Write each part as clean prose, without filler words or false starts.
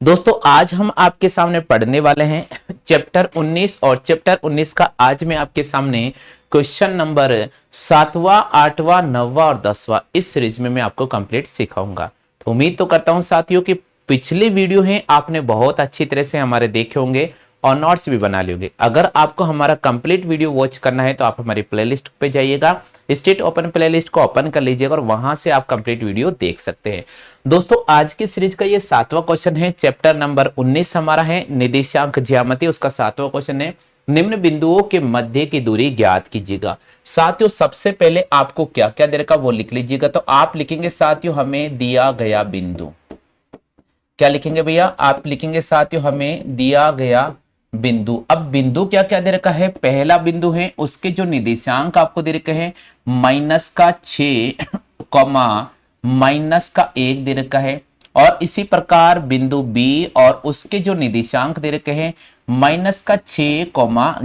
दोस्तों आज हम आपके सामने पढ़ने वाले हैं चैप्टर 19 और चैप्टर 19 का आज मैं आपके सामने क्वेश्चन नंबर 7वां 8वां 9वां और 10वां इस सीरीज में मैं आपको कंप्लीट सिखाऊंगा। तो उम्मीद तो करता हूं साथियों कि पिछले वीडियो हैं आपने बहुत अच्छी तरह से हमारे देखे होंगे और नोट्स भी बना लोगे। अगर आपको हमारा कंप्लीट वीडियो वॉच करना है तो आप हमारी प्लेलिस्ट पे जाइएगा, स्टेट ओपन प्लेलिस्ट को ओपन कर लीजिएगा और वहां से आप कंप्लीट वीडियो देख सकते हैं। दोस्तों आज की सीरीज का ये 7वां क्वेश्चन है, चैप्टर नंबर 19 हमारा है निर्देशांक ज्यामिति। उसका 7वां क्वेश्चन है निम्न बिंदुओं के मध्य की दूरी ज्ञात कीजिएगा। साथियों सबसे पहले आपको क्या क्या दे रखा वो लिख लीजिएगा। तो आप लिखेंगे साथियों हमें दिया गया बिंदु, क्या लिखेंगे भैया? आप लिखेंगे साथियों हमें दिया गया बिंदु। अब बिंदु क्या क्या दे रखा है? पहला बिंदु है उसके जो निर्देशांक आपको दे रखे हैं -6 कॉमा -1 दे रखा है। और इसी प्रकार बिंदु बी और उसके जो निर्देशांक दे रखे हैं -6,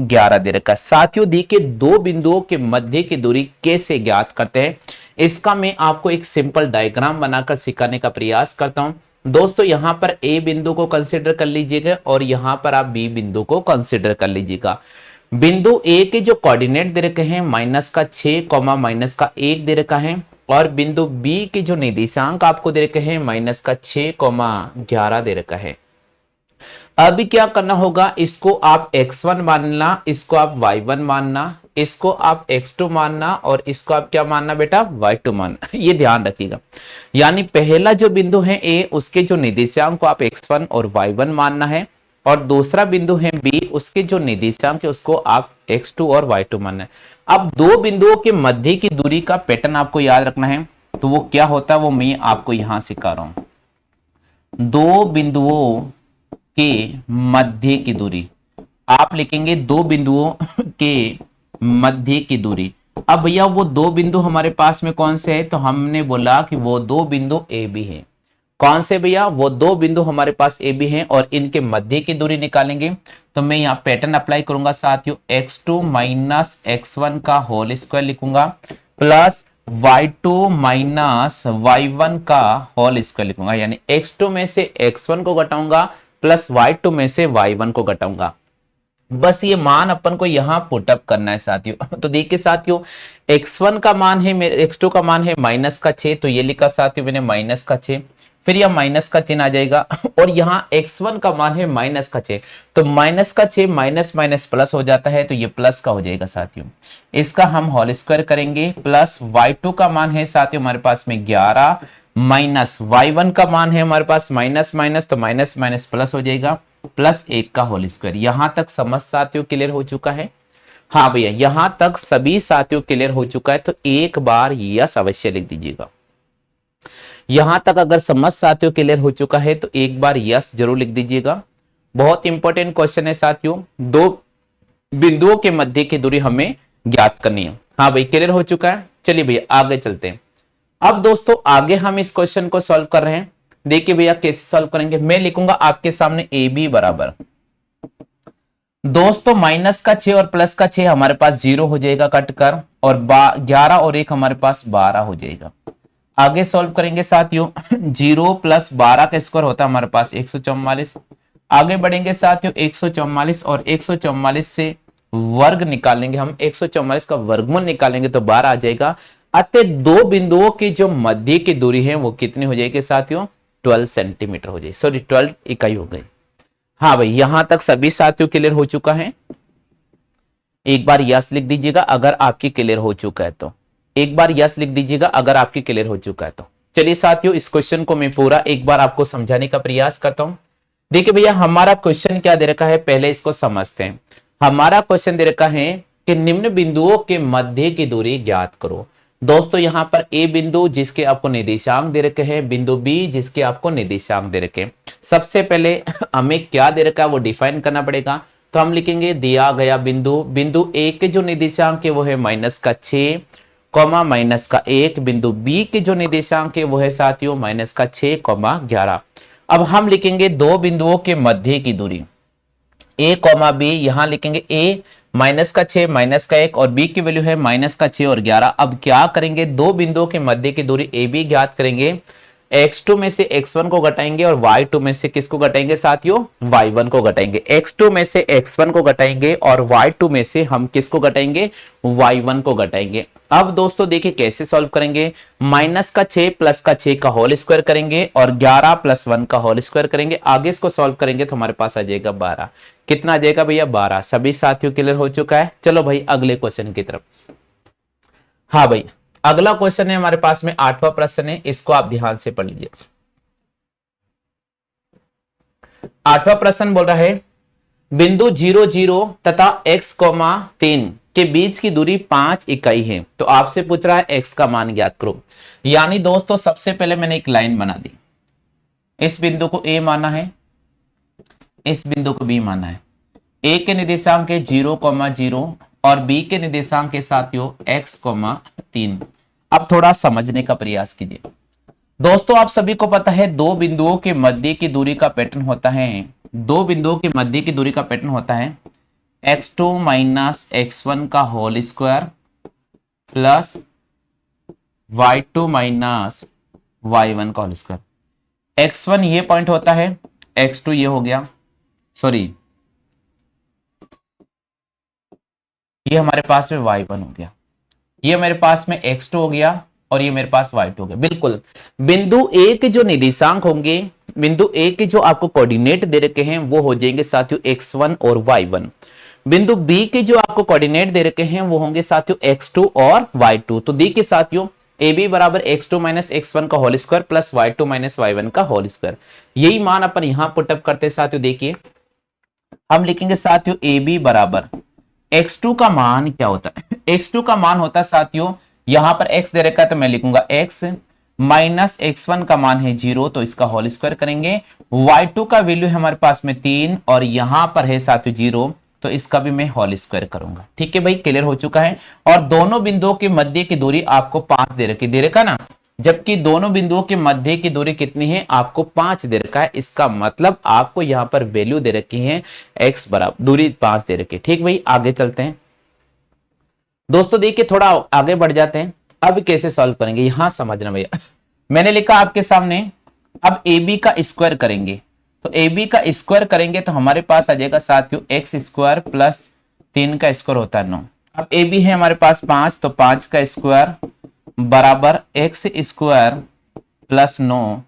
11 दे रखा है। साथियों दी के दो बिंदुओं के मध्य की दूरी कैसे ज्ञात करते हैं इसका मैं आपको एक सिंपल डायग्राम बनाकर सिखाने का प्रयास करता हूं। दोस्तों यहां पर ए बिंदु को कंसिडर कर लीजिएगा और यहां पर आप बी बिंदु को कंसिडर कर लीजिएगा। बिंदु ए के जो कोऑर्डिनेट दे रखे हैं -6, -1 दे रखा है और बिंदु बी के जो निर्देशांक आपको दे रखे हैं -6, 11 दे रखा है। अभी क्या करना होगा, इसको आप x1 मानना, इसको आप y1 मानना, इसको आप x2 मानना और इसको आप क्या मानना बेटा? y2 मानना। ये ध्यान रखिएगा। यानी पहला जो बिंदु है a उसके जो निर्देशांक को आप x1 और y1 मानना है और दूसरा बिंदु है b उसके जो निर्देशांक है उसको आप x2 और y2 मानना है। अब दो बिंदुओं के मध्य की दूरी का पैटर्न आपको याद रखना है। तो वो क्या होता है वो मैं आपको यहां सिखा रहा हूं। दो बिंदुओं के मध्य की दूरी आप लिखेंगे दो बिंदुओं के मध्य की दूरी। अब भैया वो दो बिंदु हमारे पास में कौन से है? तो हमने बोला कि वो दो बिंदु ए बी है। कौन से भैया? वो दो बिंदु हमारे पास ए बी हैं और इनके मध्य की दूरी निकालेंगे। तो मैं यहाँ पैटर्न अप्लाई करूंगा साथियों, x2 - x1 का होल स्क्वायर लिखूंगा प्लस y2 - y1 का होल स्क्वायर लिखूंगा। यानी x2 में से x1 को घटाऊंगा प्लस y2 में से y1 को घटाऊंगा। बस ये मान अपन को यहां पुटअप करना है साथियों। तो देखिए साथियों x1 का मान है x2 का मान है -6, तो ये लिखा साथियों मैंने -6। फिर यह माइनस का चिन्ह आ जाएगा और यहाँ x1 का मान है -6, तो -6 माइनस माइनस प्लस हो जाता है तो ये प्लस का हो जाएगा साथियों। इसका हम होल स्क्वायर करेंगे प्लस y2 का मान है साथियों हमारे पास में 11 माइनस y1 का मान है हमारे पास माइनस माइनस, तो माइनस माइनस प्लस हो जाएगा प्लस 1 का होल स्क्वायर। यहां तक समझ साथियों क्लियर हो चुका है? हाँ भैया यहां तक सभी साथियों क्लियर हो चुका है। तो एक बार यस अवश्य लिख दीजिएगा। यहां तक अगर समझ साथियों क्लियर हो चुका है तो एक बार यस जरूर लिख दीजिएगा। बहुत इंपॉर्टेंट क्वेश्चन है साथियों, दो बिंदुओं के मध्य की दूरी हमें ज्ञात करनी है। हाँ भाई क्लियर हो चुका है। चलिए भैया आगे चलते हैं। अब दोस्तों आगे हम इस क्वेश्चन को सॉल्व कर रहे हैं। देखिए भैया कैसे सॉल्व करेंगे। मैं लिखूंगा आपके सामने ए बी बराबर, दोस्तों -6 और +6 हमारे पास 0 हो जाएगा कट कर और 11 और 1 हमारे पास 12 हो जाएगा। आगे सॉल्व करेंगे साथियों 0 + 12 का स्क्वायर होता है हमारे पास 144। आगे बढ़ेंगे साथियों 144 और 144 से वर्ग निकालेंगे हम, 144 का वर्गमूल निकालेंगे तो 12 आ जाएगा। अतः दो बिंदुओं की जो मध्य की दूरी है वो कितनी हो जाएगी साथियों? 12 सेंटीमीटर हो जाएगी, सॉरी 12 इकाई हो गई। हाँ भाई यहां तक सभी साथियों क्लियर हो चुका है। एक बार यस लिख दीजिएगा अगर आपकी क्लियर हो चुका है तो, एक बार यस लिख दीजिएगा अगर आपकी क्लियर हो चुका है तो। चलिए साथियों इस क्वेश्चन को मैं पूरा एक बार आपको समझाने का प्रयास करता हूं। देखिए भैया हमारा क्वेश्चन क्या दे रखा है पहले इसको समझते हैं। हमारा क्वेश्चन दे रखा है कि निम्न बिंदुओं के मध्य की दूरी ज्ञात करो। दोस्तों यहां पर ए बिंदु जिसके आपको निर्देशांक दे रखे हैं, बिंदु बी जिसके आपको निर्देशांक दे रखे हैं। सबसे पहले हमें क्या दे रखा है वो डिफाइन करना पड़ेगा। तो हम लिखेंगे दिया गया बिंदु, बिंदु ए के जो निर्देशांक है वो है -6 -1। बिंदु बी के जो निर्देशांक है वो है साथियों -6 11। अब हम लिखेंगे दो बिंदुओं के मध्य की दूरी a बी, यहां लिखेंगे a -6 -1 और b की वैल्यू है -6 और 11। अब क्या करेंगे दो बिंदुओं के मध्य की दूरी a b ज्ञात करेंगे। x2 में से x1 को घटाएंगे और y2 में से किसको घटाएंगे साथियों, y1 को घटाएंगे। x2 में से x1 को घटाएंगे और y2 में से हम किसको घटाएंगे, y1 को घटाएंगे। अब दोस्तों देखिए कैसे सॉल्व करेंगे, माइनस का 6 प्लस का 6 का होल स्क्वायर करेंगे और 11 प्लस 1 का होल स्क्वायर करेंगे। आगे इसको सॉल्व करेंगे तो हमारे पास आ जाएगा 12। कितना आ जाएगा भैया, 12। सभी साथियों क्लियर हो चुका है। चलो भाई अगले क्वेश्चन की तरफ। हाँ भाई अगला क्वेश्चन है हमारे पास में 8वां प्रश्न है, इसको आप ध्यान से पढ़ लीजिए। 8वां प्रश्न बोल रहा है बिंदु 0 0 तथा x, 3 के बीच की दूरी 5 इकाई है, तो आपसे पूछ रहा है x का मान ज्ञात करो। यानी दोस्तों सबसे पहले मैंने एक लाइन बना दी, इस बिंदु को a माना है, इस बिंदु को b माना है। a के निर्देशांक है 0, 0 और b के निर्देशांक के साथियों x, 3। अब थोड़ा समझने का प्रयास कीजिए। दोस्तों आप सभी को पता है दो बिंदुओं के मध्य की दूरी का पैटर्न होता है, दो बिंदुओं के मध्य की दूरी का पैटर्न होता है x2 माइनस x1 का whole square plus y2 minus y1 का होल स्क्वायर। x1 ये पॉइंट होता है, x2 ये हो गया, सॉरी ये हमारे पास में y1 हो गया, ये मेरे पास में x2 हो गया और ये मेरे पास y2 हो गया। बिल्कुल बिंदु A के जो निर्देशांक होंगे, बिंदु A के जो आपको कोऑर्डिनेट दे रखे हैं वो हो जाएंगे साथियों x1 और y1। बिंदु B के जो आपको कोऑर्डिनेट दे रखे हैं वो होंगे साथियों x2 और y2। तो देखिए साथियों AB बराबर x2 माइनस x1 का whole square plus y2 minus y1 का होल स्क्वायर, यही मान अपन यहां पुटअप करते हैं साथियों। देखिए हम लिखेंगे साथियों AB बराबर x2 का मान क्या होता है, x2 का मान होता है साथियों, यहां पर x दे रखा है तो मैं लिखूंगा x माइनस x1 का मान है 0, तो इसका होल स्क्वायर करेंगे। y2 का वैल्यू है हमारे पास में 3 और यहां पर है साथियों 0, तो इसका भी मैं होल स्क्वायर करूंगा। ठीक है भाई क्लियर हो चुका है। और दोनों बिंदुओं के मध्य की दूरी आपको 5 दे रखा ना, जबकि दोनों बिंदुओं के मध्य की दूरी कितनी है, आपको 5 दे रखा है। इसका मतलब आपको यहां पर वैल्यू दे रखी है x बराबर दूरी 5 दे रखी है। ठीक भाई आगे चलते हैं दोस्तों, देखिए थोड़ा आगे बढ़ जाते हैं। अब कैसे सॉल्व करेंगे यहां समझना भैया। मैंने लिखा आपके सामने, अब AB का स्क्वायर करेंगे, तो AB का स्क्वायर करेंगे तो हमारे पास आ जाएगा साथियों x स्क्वायर प्लस 3 का स्क्वायर होता है 9। अब AB है हमारे पास 5, तो 5 का स्क्वायर बराबर x स्क्वायर प्लस 9।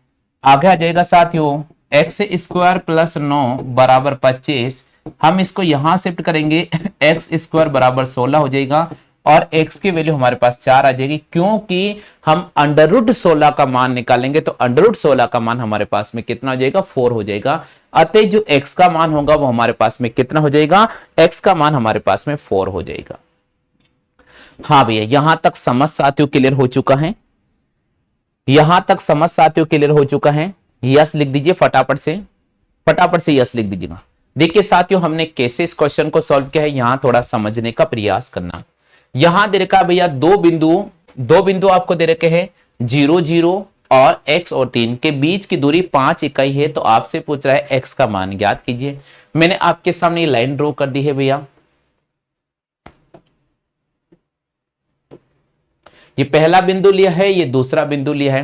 आगे आ जाएगा साथियों x स्क्वायर प्लस 9 बराबर 25। हम इसको यहां शिफ्ट करेंगे, x स्क्वायर बराबर 16 हो जाएगा और x की वैल्यू हमारे पास 4 आ जाएगी, क्योंकि हम अंडर रूट 16 का मान निकालेंगे तो अंडर रूट 16 का मान हमारे पास में कितना हो जाएगा, 4 हो जाएगा। अतः जो x का मान होगा वो हमारे पास में कितना हो जाएगा, x का मान हमारे पास में 4 हो जाएगा। हाँ भैया यहां तक समझ साथियों क्लियर हो चुका है, यहां तक समझ साथियों क्लियर हो चुका है। यस लिख दीजिए फटाफट से यस लिख दीजिएगा। देखिए साथियों हमने कैसे इस क्वेश्चन को सॉल्व किया है, यहां थोड़ा समझने का प्रयास करना। यहां दे रखा है भैया दो बिंदु आपको दे रखे हैं 0 0 और x और 3 के बीच की दूरी 5 इकाई है, तो आपसे पूछ रहा है x का मान ज्ञात कीजिए। मैंने आपके सामने ये लाइन ड्रॉ कर दी है भैया, ये पहला बिंदु लिया है, ये दूसरा बिंदु लिया है।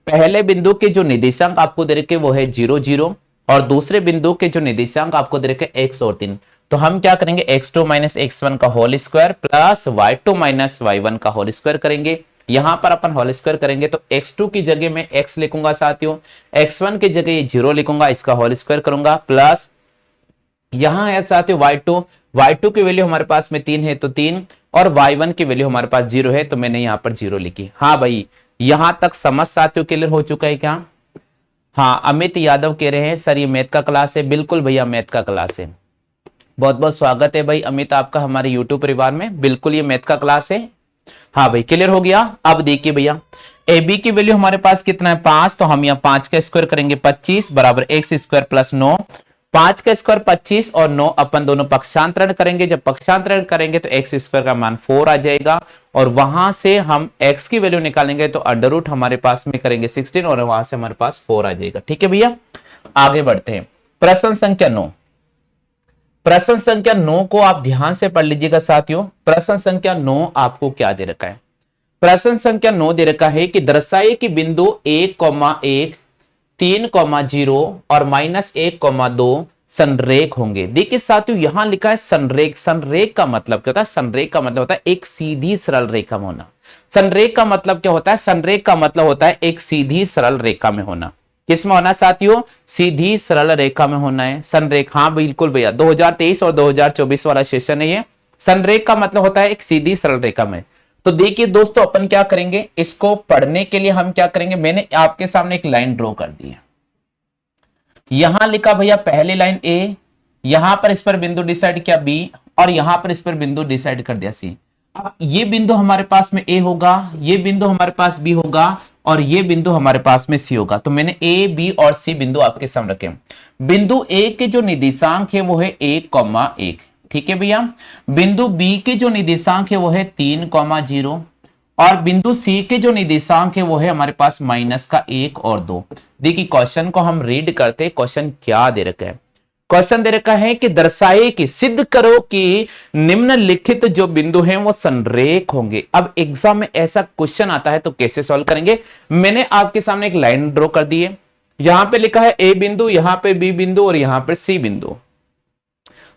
पहले बिंदु के जो निर्देशांक आपको दे रखे वो है 0 0 और दूसरे बिंदु के जो निर्देशांक आपको दे रखे x और 3। तो हम क्या करेंगे, x2 माइनस x1 का whole square plus y2 minus y1 का होल स्क्वायर करेंगे। यहां पर अपन होल स्क्वायर करेंगे तो x2 की जगह में x लिखूंगा साथियों, x1 की जगह ये 0 लिखूंगा, इसका होल स्क्वायर करूंगा प्लस यहां है साथियों y2 की वैल्यू हमारे पास में 3 है तो 3 और y1 की वैल्यू हमारे पास 0 है तो मैंने यहां पर 0 लिखी। हाँ भाई यहां तक समझ साथियों क्लियर हो चुका है क्या? हाँ अमित यादव कह रहे हैं सर ये मैथ का क्लास है। बिल्कुल भैया मैथ का क्लास है, बहुत बहुत स्वागत है भाई अमित आपका हमारे यूट्यूब परिवार में। बिल्कुल ये मैथ का क्लास है। हाँ भाई क्लियर हो गया। अब देखिए भैया AB की वैल्यू हमारे पास कितना है 5, तो हम यहाँ 5 का स्क्वायर करेंगे 25 बराबर x स्क्वायर प्लस 9। 5 का स्क्वायर 25 और 9 अपन दोनों पक्षांतरण करेंगे, जब पक्षांतरण करेंगे तो x स्क्वायर का मान 4 आ जाएगा और वहां से हम x की वैल्यू निकालेंगे तो अंडर रूट हमारे पास में करेंगे 16 और वहां से हमारे पास 4 आ जाएगा। ठीक है भैया आगे बढ़ते हैं। प्रश्न संख्या 9, प्रश्न संख्या 9 को आप ध्यान से पढ़ लीजिएगा साथियों। प्रश्न संख्या 9 आपको क्या दे रखा है, प्रश्न संख्या 9 दे रखा है कि दर्शाइए कि बिंदु 1,1, 3,0 और -1,2 संरेख होंगे। देखिए साथियों यहां लिखा है संरेख। संरेख का मतलब क्या होता है? संरेख का मतलब होता है एक सीधी सरल रेखा में होना। संरेख का मतलब क्या होता है? संरेख का मतलब होता है एक सीधी सरल रेखा में होना। किसमें होना साथियों? सीधी सरल रेखा में होना है संरेख। हाँ बिल्कुल भैया, 2023 और 2024 वाला सेशन है ये। संरेख का मतलब होता है एक सीधी सरल रेखा में। तो देखिए दोस्तों अपन क्या करेंगे, इसको पढ़ने के लिए हम क्या करेंगे, मैंने आपके सामने एक लाइन ड्रॉ कर दी है। यहां लिखा भैया पहली लाइन ए, यहां पर इस पर बिंदु डिसाइड किया बी, और यहां पर इस पर बिंदु डिसाइड कर दिया सी। अब ये बिंदु हमारे पास में ए होगा, ये बिंदु हमारे पास बी होगा, और ये बिंदु हमारे पास में सी होगा। तो मैंने ए बी और सी बिंदु आपके सामने रखे। बिंदु ए के जो निर्देशांक है वो है 1,1, ठीक है भैया। बिंदु बी के जो निर्देशांक है वो है 3,0, और बिंदु सी के जो निर्देशांक है वो है हमारे पास -1 और 2। देखिए क्वेश्चन को हम रीड करते, क्वेश्चन क्या दे रखा है। क्वेश्चन दे रखा है कि दर्शाए कि सिद्ध करो कि निम्नलिखित जो बिंदु हैं वो संरेख होंगे। अब एग्जाम में ऐसा क्वेश्चन आता है तो कैसे सॉल्व करेंगे। मैंने आपके सामने एक लाइन ड्रॉ कर दी है। यहां पे लिखा है ए बिंदु, यहां पे बी बिंदु और यहां पे सी बिंदु।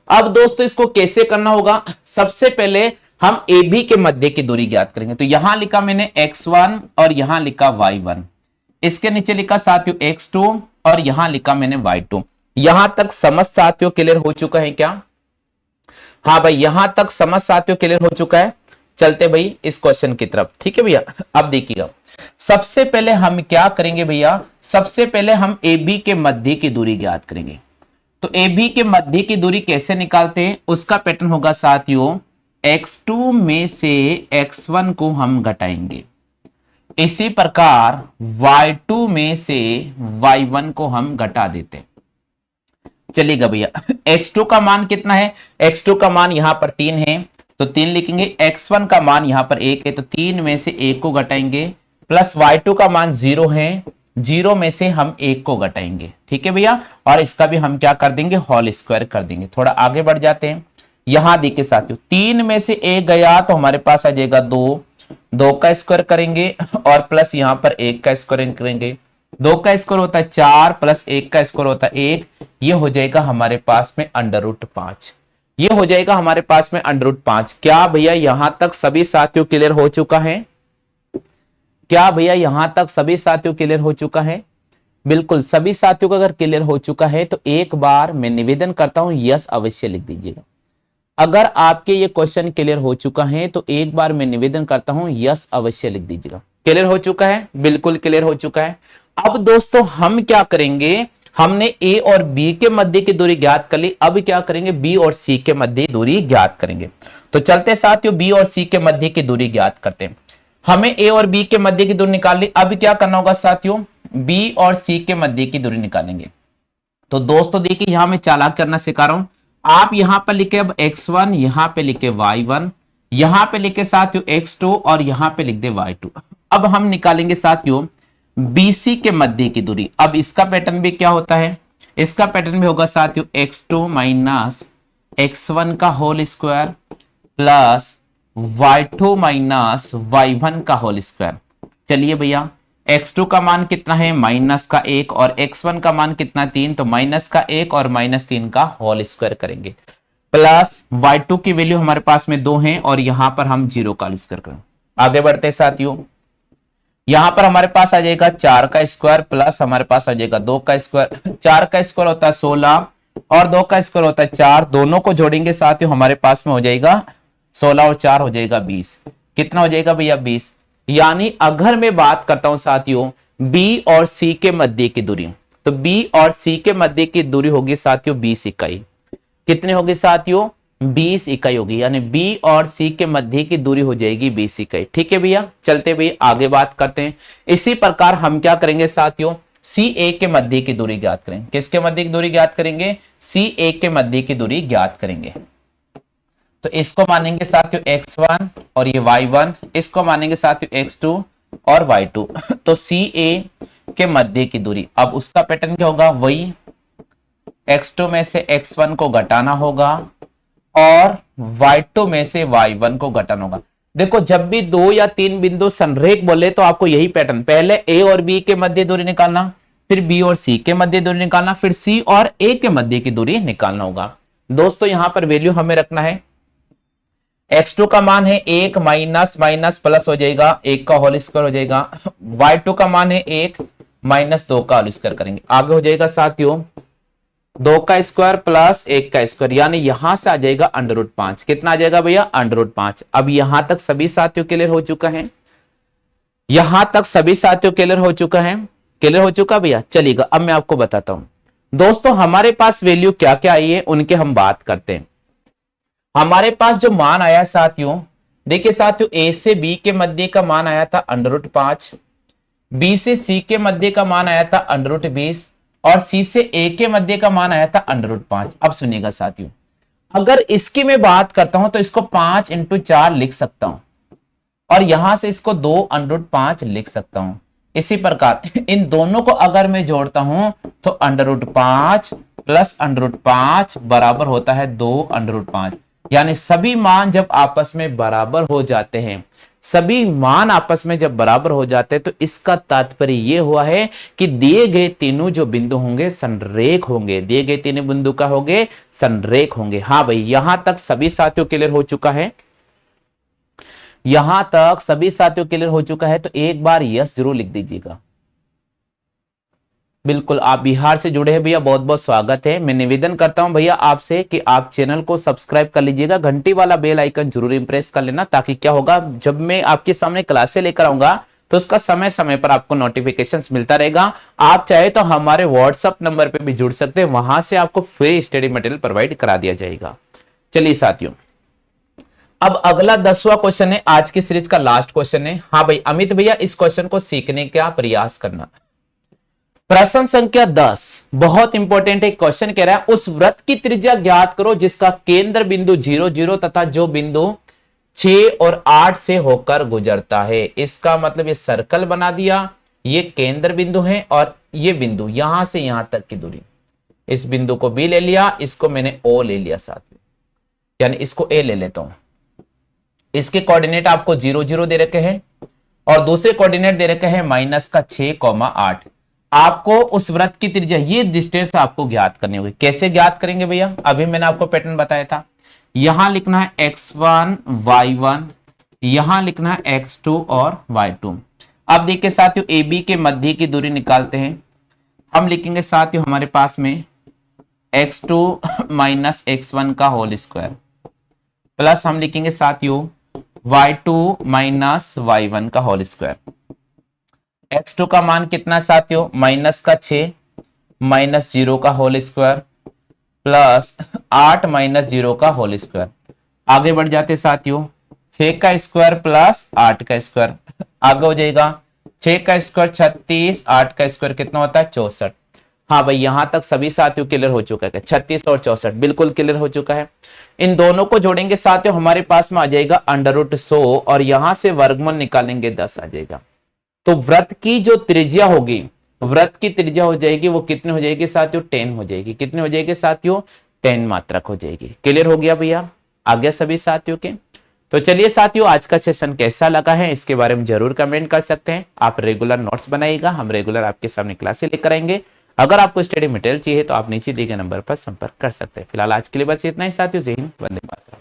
अब दोस्तों इसको कैसे करना होगा, सबसे पहले हम ए बी के मध्य की दूरी ज्ञात करेंगे। तो यहां लिखा मैंने x1 और यहां लिखा y1, इसके नीचे लिखा साथियों x2 और यहां लिखा मैंने y2। यहां तक समझ साथियों क्लियर हो चुका है क्या? हाँ भाई यहां तक समझ साथियों क्लियर हो चुका है। चलते भाई इस क्वेश्चन की तरफ, ठीक है भैया। अब देखिएगा सबसे पहले हम क्या करेंगे भैया, सबसे पहले हम ए बी के मध्य की दूरी ज्ञात करेंगे। तो ए बी के मध्य की दूरी कैसे निकालते हैं, उसका पैटर्न होगा साथियों x2 में से x1 को हम घटाएंगे, इसी प्रकार y2 में से y1 को हम घटा देते हैं। चलिएगा भैया x2 का मान कितना है, x2 का मान यहां पर 3 है तो 3 लिखेंगे, x1 का मान यहां पर 1 है तो 3 में से 1 को घटाएंगे, प्लस y2 का मान 0 है, 0 में से हम 1 को घटाएंगे, ठीक है भैया। और इसका भी हम क्या कर देंगे, होल स्क्वायर कर देंगे। थोड़ा आगे बढ़ जाते हैं। यहां देखिए साथियों 3 में से 1 गया तो हमारे पास आ जाएगा 2, 2 का स्क्वायर करेंगे और प्लस यहां पर 1 का स्क्वायर करेंगे। 2 का स्क्वायर होता है 4 प्लस 1 का स्क्वायर होता है 1, ये हो जाएगा हमारे पास में √5। ये हो जाएगा हमारे पास में √5। क्या भैया यहां तक सभी साथियों क्लियर हो चुका है? क्या भैया यहां तक सभी साथियों क्लियर हो चुका है? बिल्कुल सभी साथियों का अगर क्लियर हो चुका है तो एक बार मैं निवेदन करता हूं यस अवश्य लिख दीजिएगा। अगर आपके ये क्वेश्चन क्लियर हो चुका है तो एक बार मैं निवेदन करता हूं यस अवश्य लिख दीजिएगा। क्लियर हो चुका है? बिल्कुल क्लियर हो चुका है। अब दोस्तों हम क्या करेंगे, हमने ए और बी के मध्य की दूरी ज्ञात कर ली, अब क्या करेंगे बी और सी के मध्य दूरी ज्ञात करेंगे। तो चलते साथियों बी और सी के मध्य की दूरी ज्ञात करते हैं। हमें ए और बी के मध्य की दूरी निकाल ली, अब क्या करना होगा साथियों, बी और सी के मध्य की दूरी निकालेंगे। तो दोस्तों देखिए यहां मैं चालाक करना सिखा रहा हूं। आप यहां पर लिखे अब x1, यहां पे लिखे y1, यहां पे लिखे साथियों x2 और यहां पे लिख दे y2। अब हम निकालेंगे साथियों BC के मध्य की दूरी। अब इसका पैटर्न भी क्या होता है, इसका पैटर्न भी होगा साथियों x2 माइनस x1 का whole square plus y2 minus y1 का होल स्क्वायर। चलिए भैया x2 का मान कितना है -1 और x1 का मान कितना 3, तो -1 और -3 का होल स्क्वायर करेंगे, प्लस y2 की वैल्यू हमारे पास में 2 है और यहां पर हम 0 का स्क्वायर करेंगे। आगे बढ़ते हैं साथियों, यहां पर हमारे पास आ जाएगा 4 का स्क्वायर प्लस हमारे पास आ जाएगा 2 का स्क्वायर। 4 का स्क्वायर होता है 16 और 2 का स्क्वायर होता है 4, दोनों को जोड़ेंगे साथियों हमारे पास में हो जाएगा 16 और 4 हो जाएगा 20। कितना हो जाएगा भैया 20। यानी अगर मैं बात करता हूं साथियों बी और सी के मध्य की दूरी, तो बी और सी के मध्य की दूरी होगी साथियों 20 इकाई। कितने होगी साथियों 20 इकाई होगी, यानी बी और सी के मध्य की दूरी हो जाएगी 20 इकाई। ठीक है भैया, चलते भैया आगे बात करते हैं। इसी प्रकार हम क्या करेंगे साथियों सी ए के मध्य की दूरी ज्ञात करेंगे। किसके मध्य की दूरी ज्ञात करेंगे, सी ए के मध्य की दूरी ज्ञात करेंगे। तो इसको मानेंगे साथियों x1 और ये y1, इसको मानेंगे साथियों x2 और y2। तो सी ए के मध्य की दूरी, अब उसका पैटर्न क्या होगा, वही x2 में से x1 को घटाना होगा और y2 में से y1 को घटाना होगा। देखो जब भी दो या तीन बिंदु संरेख बोले तो आपको यही पैटर्न, पहले ए और बी के मध्य दूरी निकालना, फिर बी और सी के मध्य दूरी निकालना, फिर सी और ए के मध्य की दूरी निकालना होगा। दोस्तों यहां पर वैल्यू हमें रखना है, x2 का मान है 1 माइनस माइनस प्लस हो जाएगा 1 का होल स्क्वायर हो जाएगा, y2 का मान है 1 माइनस 2 का होल स्क्वायर करेंगे, आगे हो जाएगा साथियों 2 का स्क्वायर प्लस 1 का स्क्वायर, यानी यहां से आ जाएगा √5। कितना आ जाएगा भैया? √5। अब यहां तक सभी साथियों क्लियर हो चुका है, यहां तक सभी साथियों क्लियर हो चुका है, क्लियर हो चुका भैया? चलिएगा अब मैं आपको बताता हूं दोस्तों हमारे पास वैल्यू क्या क्या आई है उनके हम बात करते हैं। हमारे पास जो मान आया साथियों, देखिए साथियों ए से बी के मध्य का मान आया था √5, बी से सी के मध्य का मान आया था √20 और सी से ए के मध्य का मान आया था √5। अब सुनिएगा साथियों, अगर इसकी मैं बात करता हूं तो इसको 5 × 4 लिख सकता हूं और यहां से इसको 2 √5 लिख सकता हूं। इसी प्रकार इन दोनों को अगर मैं जोड़ता हूं तो √5 प्लस √5 बराबर होता है 2 √5। यानी सभी मान जब आपस में बराबर हो जाते हैं, सभी मान आपस में जब बराबर हो जाते हैं तो इसका तात्पर्य यह हुआ है कि दिए गए तीनों जो बिंदु होंगे संरेख होंगे, दिए गए तीनों बिंदु का होंगे संरेख होंगे। हाँ भाई यहां तक सभी साथियों क्लियर हो चुका है, यहां तक सभी साथियों क्लियर हो चुका है तो एक बार यस जरूर लिख दीजिएगा। बिल्कुल, आप बिहार से जुड़े हैं भैया, बहुत बहुत स्वागत है। मैं निवेदन करता हूं भैया आपसे कि आप चैनल को सब्सक्राइब कर लीजिएगा, घंटी वाला बेल आइकन जरूर इंप्रेस कर लेना, ताकि क्या होगा जब मैं आपके सामने क्लासे लेकर आऊंगा तो उसका समय समय पर आपको नोटिफिकेशंस मिलता रहेगा। आप चाहे तो हमारे व्हाट्सएप नंबर पे भी जुड़ सकते हैं, वहां से आपको फ्री स्टडी मटेरियल प्रोवाइड करा दिया जाएगा। चलिए साथियों, अब अगला 10वां क्वेश्चन है, आज की सीरीज का लास्ट क्वेश्चन है। हाँ भाई अमित भैया, इस क्वेश्चन को सीखने का प्रयास करना। प्रश्न संख्या 10 बहुत इंपॉर्टेंट है। क्वेश्चन कह रहा है उस वृत्त की त्रिज्या ज्ञात करो जिसका केंद्र बिंदु 0 0 तथा जो बिंदु 6 और 8 से होकर गुजरता है। इसका मतलब ये सर्कल बना दिया, ये केंद्र बिंदु है और ये बिंदु यहां से यहां तक की दूरी, इस बिंदु को बी ले लिया, इसको मैंने ओ ले लिया साथियों, यानी इसको ए ले लेता हूं। इसके कोऑर्डिनेट आपको 0 0 दे रखे हैं और दूसरे कोऑर्डिनेट दे रखे हैं -6, 8। आपको उस वृत्त की त्रिज्या, ये डिस्टेंस आपको ज्ञात करनी होगी। कैसे ज्ञात करेंगे भैया? अभी मैंने आपको पैटर्न बताया था, यहां लिखना है x1 y1, यहां लिखना है x2 और y2। अब देखिए साथियों ए बी के मध्य की दूरी निकालते हैं। हम लिखेंगे साथियों हमारे पास में x2 - x1 का होल स्क्वायर प्लस हम लिखेंगे साथियों y2 - y1 का होल स्क्वायर। x2 का मान कितना साथियों? -6 -0 का होल स्क्वायर प्लस 8 - 0 का होल स्क्वायर। आगे बढ़ जाते साथियों, 6 का स्क्वायर प्लस 8 का स्क्वायर, आगे हो जाएगा 6 का स्क्वायर 36, 8 का स्क्वायर कितना होता है? 64। हाँ भाई यहां तक सभी साथियों क्लियर हो चुका है, 36 और 64 बिल्कुल क्लियर हो चुका है। इन दोनों को जोड़ेंगे साथियों, हमारे पास में आ जाएगा √100 और यहां से वर्गमूल निकालेंगे 10 आ जाएगा। तो वृत्त की जो त्रिज्या होगी, वृत्त की त्रिज्या हो जाएगी वो कितनी हो जाएगी साथियों? 10 हो जाएगी। कितनी हो जाएगी साथियों? 10 मात्रक हो जाएगी। क्लियर हो गया भैया? आ गया सभी साथियों के? तो चलिए साथियों, आज का सेशन कैसा लगा है इसके बारे में जरूर कमेंट कर सकते हैं। आप रेगुलर नोट्स बनाइएगा, हम रेगुलर आपके सामने क्लासे लेकर आएंगे। अगर आपको स्टडी मटेरियल चाहिए तो आप नीचे दिए गए नंबर पर संपर्क कर सकते हैं। फिलहाल आज के लिए बस इतना ही साथियों, जय हिंद, वंदे मातरम।